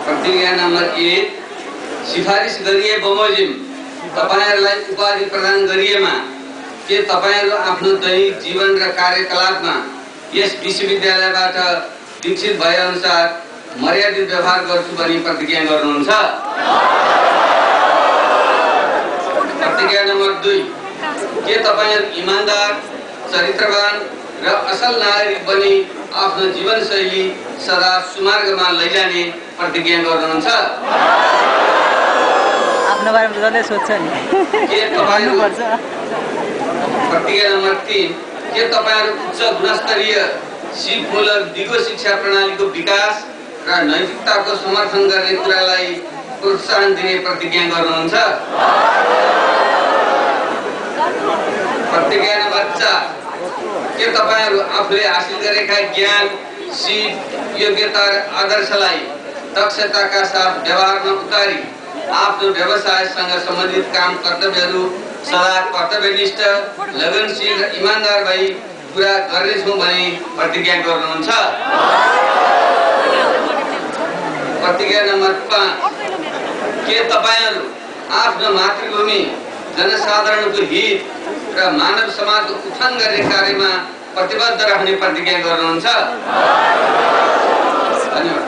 प्रतिज्ञा नम्बर 1 सिफारिस गरिए बमोजिम तपाईहरुलाई उपाधि प्रदान गरिएमा के तपाईहरु आफ्नो दैनिक जीवन र कार्यकलापमा यस विश्वविद्यालयबाट विकसित भए अनुसार मर्यादित व्यवहार गर्छु भनी प्रतिज्ञा गर्नुहुन्छ? प्रतिज्ञा नम्बर 2 के तपाईहरु इमानदार, चरित्रवान र असल नागरिक बनी आफ्नो जीवनशैली सदा सुमार्गमा लैजाने प्रतिज्ञा गर्नुहुन्छ? आफ्नो बारेमा जसले सोध्छ नि के तपाईहरु प्रतिज्ञा नम्बर 3 के तपाईहरु उच्च गुणस्तरीय सिपमूलक दिगो शिक्षा प्रणालीको विकास र नैतिकताको समर्थन गर्ने कुरालाई प्रोत्साहन दिने प्रतिज्ञा गर्नुहुन्छ? प्रतिज्ञा नम्बर 4 के तपाईहरु आफूले हासिल गरेका ज्ञान, सिप, योग्यता र आदर्शलाई दक्षताका साथ व्यवहारमा उतारी आफ्नो व्यवसायसँग सम्बन्धित काम कर्तव्यहरू सदा कर्तव्यनिष्ठ, लगनशील र इमानदार भई पूरा गर्नेछौं भनी प्रतिज्ञा गर्नुहुन्छ? प्रतिज्ञा नम्बर 5 के तपाईहरु आफ्नो मातृभूमि, जनसाधारणको हित र मानव समाजको उत्थान गर्ने कार्यमा प्रतिबद्ध रहने प्रतिज्ञा गर्नुहुन्छ? धन्यवाद।